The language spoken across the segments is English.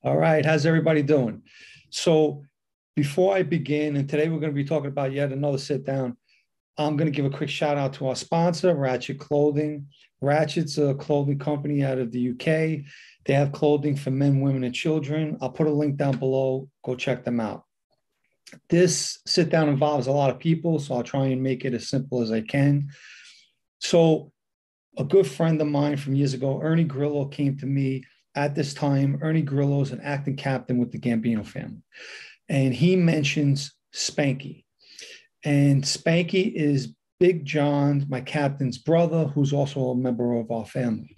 All right, how's everybody doing? So before I begin, and today we're going to be talking about yet another sit down, I'm going to give a quick shout out to our sponsor, Ratchet Clothing. Ratchet's a clothing company out of the UK. They have clothing for men, women, and children. I'll put a link down below. Go check them out. This sit down involves a lot of people, so I'll try and make it as simple as I can. So a good friend of mine from years ago, Ernie Grillo, came to me at this time. Ernie Grillo is an acting captain with the Gambino family. And he mentions Spanky. And Spanky is Big John, my captain's brother, who's also a member of our family.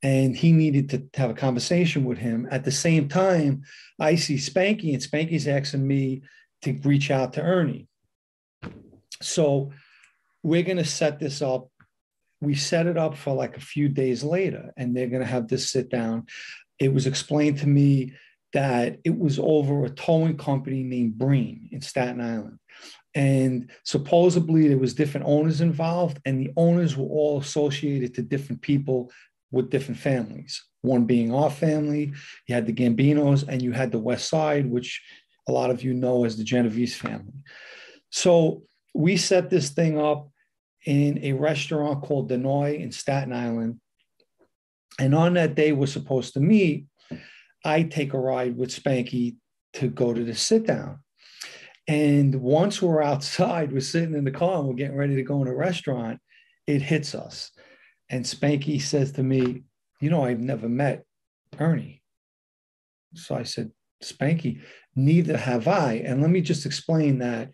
And he needed to have a conversation with him. At the same time, I see Spanky, and Spanky's asking me to reach out to Ernie. So we're going to set this up. We set it up for like a few days later, and they're going to have this sit down. It was explained to me that it was over a towing company named Breen in Staten Island. And supposedly there was different owners involved, and the owners were all associated to different people with different families. One being our family, you had the Gambinos, and you had the West Side, which a lot of you know as the Genovese family. So we set this thing up in a restaurant called Denoy in Staten Island. And on that day we're supposed to meet, I take a ride with Spanky to go to the sit down. And once we're outside, we're sitting in the car and we're getting ready to go in a restaurant, it hits us. And Spanky says to me, I've never met Ernie. So I said, Spanky, neither have I. And let me just explain that.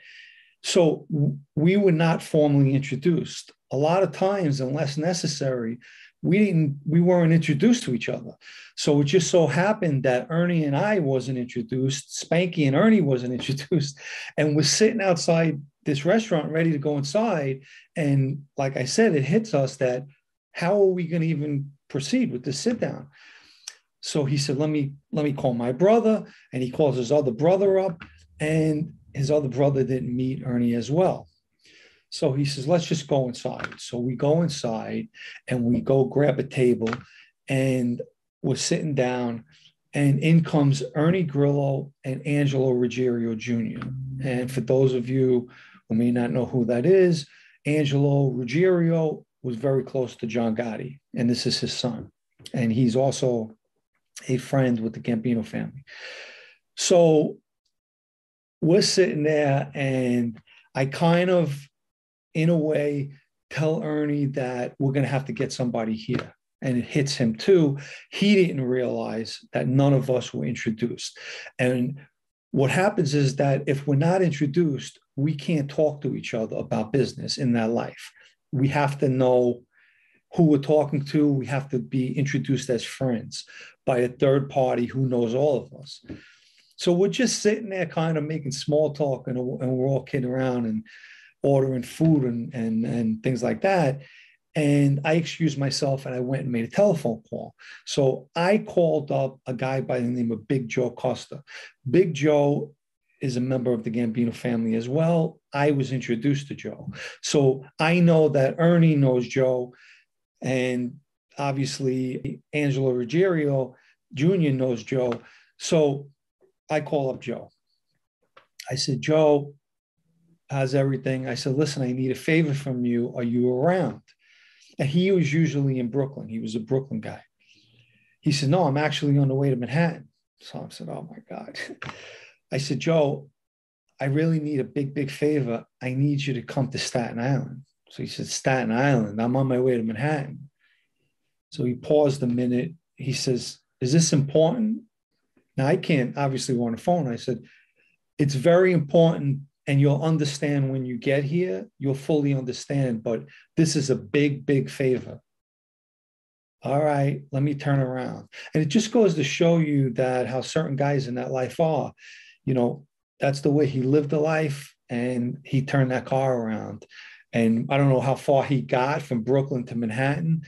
So we were not formally introduced. A lot of times, unless necessary, we weren't introduced to each other. So it just so happened that Ernie and I wasn't introduced, Spanky and Ernie wasn't introduced, and we're sitting outside this restaurant ready to go inside. And like I said, it hits us that how are we going to even proceed with this sit down? So he said, let me call my brother, and he calls his other brother up, and his other brother didn't meet Ernie as well. So he says, let's just go inside. So we go inside and we go grab a table, and we're sitting down, and in comes Ernie Grillo and Angelo Ruggiero Jr. And for those of you who may not know who that is, Angelo Ruggiero was very close to John Gotti, and this is his son. And he's also a friend with the Gambino family. So we're sitting there, and I kind of, in a way, tell Ernie that we're going to have to get somebody here. And it hits him too. He didn't realize that none of us were introduced. And what happens is that if we're not introduced, we can't talk to each other about business in that life. We have to know who we're talking to. We have to be introduced as friends by a third party who knows all of us. So we're just sitting there kind of making small talk, and we're all kidding around and ordering food and things like that. And I excused myself and I went and made a telephone call. So I called up a guy by the name of Big Joe Costa. Big Joe is a member of the Gambino family as well. I was introduced to Joe. So I know that Ernie knows Joe, and obviously Angelo Ruggiero Jr. knows Joe. So I call up Joe. I said, Joe, how's everything? I said, listen, I need a favor from you. Are you around? And he was usually in Brooklyn. He was a Brooklyn guy. He said, no, I'm actually on the way to Manhattan. So I said, oh my God. I said, Joe, I really need a big, big favor. I need you to come to Staten Island. So he said, Staten Island? I'm on my way to Manhattan. So he paused a minute. He says, is this important? Now, I can't, obviously, we're on the phone. I said, it's very important, and you'll understand when you get here. You'll fully understand, but this is a big, big favor. All right, let me turn around. And it just goes to show you that how certain guys in that life are. That's the way he lived a life, and he turned that car around. And I don't know how far he got from Brooklyn to Manhattan,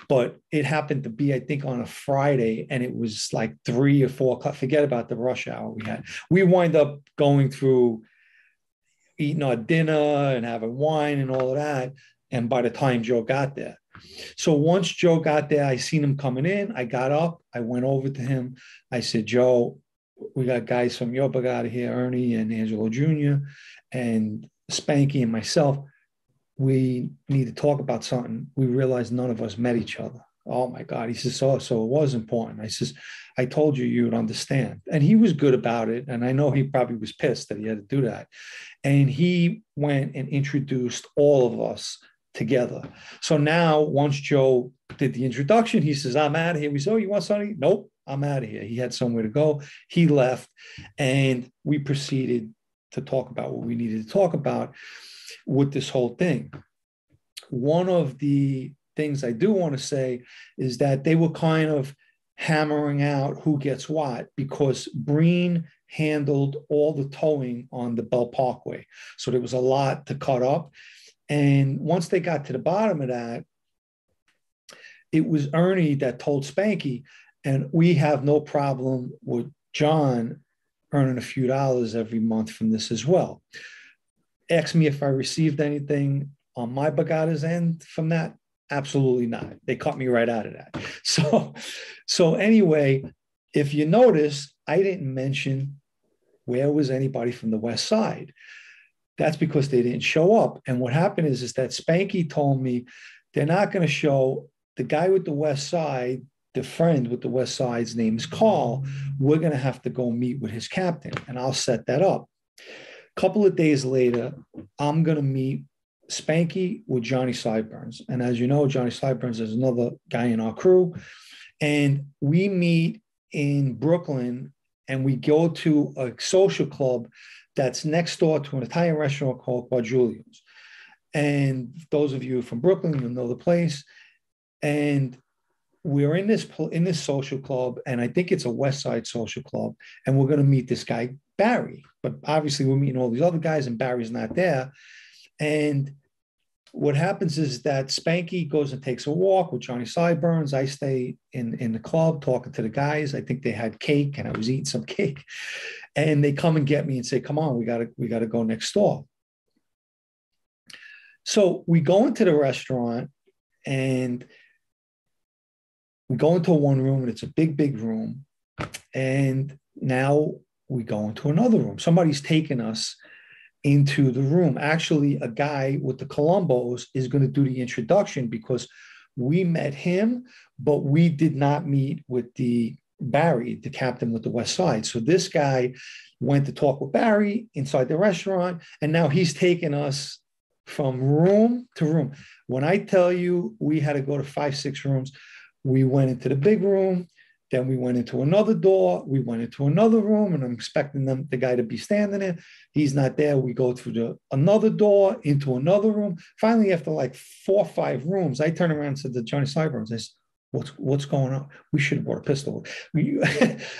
but it happened to be, I think, on a Friday, and it was like 3 or 4 o'clock. Forget about the rush hour we had. We wind up going through eating our dinner and having wine and all of that. And by the time Joe got there, So once Joe got there, I seen him coming in. I got up, I went over to him. I said, Joe, we got guys from your brigada here, Ernie and Angelo Jr. and Spanky and myself. We need to talk about something. We realized none of us met each other. Oh my God. He says, so it was important. I says, I told you you would understand. And he was good about it. And I know he probably was pissed that he had to do that. And he went and introduced all of us together. So now once Joe did the introduction, he says, I'm out of here. We said, oh, you want something? Nope, I'm out of here. He had somewhere to go. He left. And we proceeded to talk about what we needed to talk about with this whole thing. One of the things I do want to say is that they were kind of hammering out who gets what, because Breen handled all the towing on the Bell Parkway. So there was a lot to cut up. And once they got to the bottom of that, it was Ernie that told Spanky, and we have no problem with John earning a few dollars every month from this as well. Ask me if I received anything on my brigada's end from that. Absolutely not. They cut me right out of that. So anyway, if you notice, I didn't mention where was anybody from the West Side. That's because they didn't show up. And what happened is that Spanky told me they're not going to show the guy with the West Side, the friend with the West Side's name is Carl. We're going to have to go meet with his captain, and I'll set that up. A couple of days later, I'm going to meet Spanky with Johnny Sideburns. And as you know, Johnny Sideburns is another guy in our crew. And we meet in Brooklyn, and we go to a social club that's next door to an Italian restaurant called Julian's. And those of you from Brooklyn, you'll know the place. And we're in this social club, and I think it's a West Side social club, and we're going to meet this guy, Barry. But obviously we're meeting all these other guys, and Barry's not there. And what happens is that Spanky goes and takes a walk with Johnny Sideburns. I stay in the club talking to the guys. I think they had cake, and I was eating some cake. And they come and get me and say, come on, we gotta go next door. So we go into the restaurant, and we go into one room, and it's a big, big room. And now we go into another room. Somebody's taken us into the room. Actually, a guy with the Columbos is going to do the introduction, because we met him, but we did not meet with the Barry, the captain with the West Side. So this guy went to talk with Barry inside the restaurant, and now he's taking us from room to room. When I tell you we had to go to 5, 6 rooms, we went into the big room, then we went into another door, we went into another room, and I'm expecting the guy to be standing there. He's not there. We go through another door into another room. Finally, after like 4 or 5 rooms, I turned around and said to Johnny Sideburns, I said, what's going on? We should have brought a pistol. I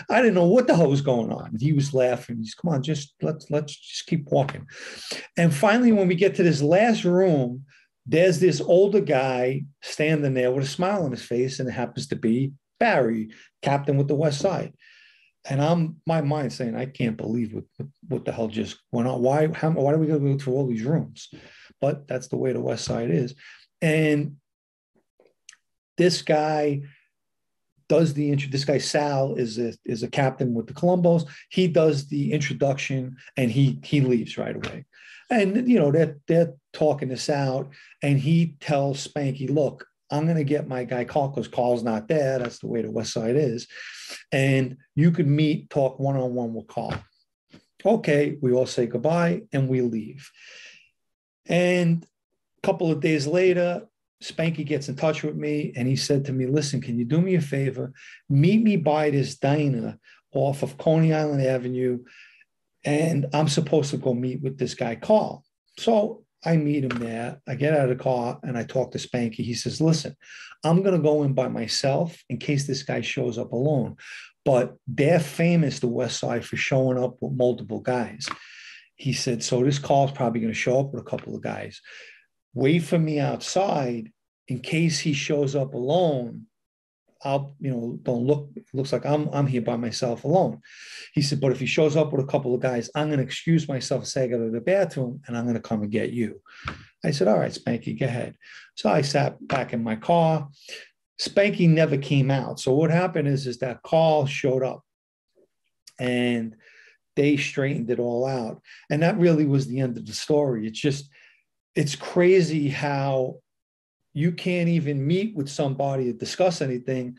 didn't know what the hell was going on. He was laughing. He's, come on, let's just keep walking. And finally, when we get to this last room, there's this older guy standing there with a smile on his face, and it happens to be Barry, captain with the West Side. And my mind saying, I can't believe what the hell just went on. Why do we go through all these rooms? But that's the way the West Side is. And this guy does this guy, Sal, is a captain with the Columbos. He does the introduction, and he leaves right away. And, you know, they're talking this out, and he tells Spanky, look, I'm going to get my guy Carl, because Carl's not there. That's the way the West Side is. And you could talk one-on-one with Carl. Okay, we all say goodbye, and we leave. And a couple of days later, Spanky gets in touch with me, and he said to me, listen, can you do me a favor? Meet me by this diner off of Coney Island Avenue, and I'm supposed to go meet with this guy Carl. So I meet him there. I get out of the car, and I talk to Spanky. He says, listen, I'm going to go in by myself in case this guy shows up alone. But they're famous, the West Side, for showing up with multiple guys. He said, so this Carl's probably going to show up with a couple of guys. Wait for me outside in case he shows up alone. I'll, it looks like I'm here by myself alone. He said, but if he shows up with a couple of guys, I'm going to excuse myself, say I got to the bathroom, and I'm going to come and get you. I said, all right, Spanky, go ahead. So I sat back in my car. Spanky never came out. So what happened is that Carl showed up and they straightened it all out. And that really was the end of the story. It's crazy how you can't even meet with somebody to discuss anything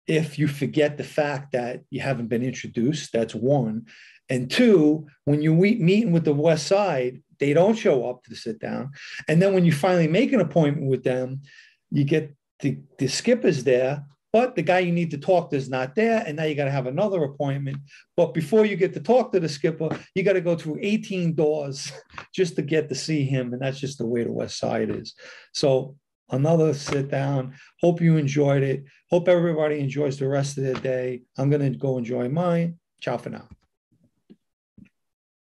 if you forget the fact that you haven't been introduced. That's one. And two, when you meeting with the West Side, they don't show up to the sit down. And then when you finally make an appointment with them, you get the skipper's there, but the guy you need to talk to is not there. And now you got to have another appointment. But before you get to talk to the skipper, you got to go through 18 doors just to get to see him. And that's just the way the West Side is. So another sit down. Hope you enjoyed it. Hope everybody enjoys the rest of their day. I'm going to go enjoy mine. Ciao for now.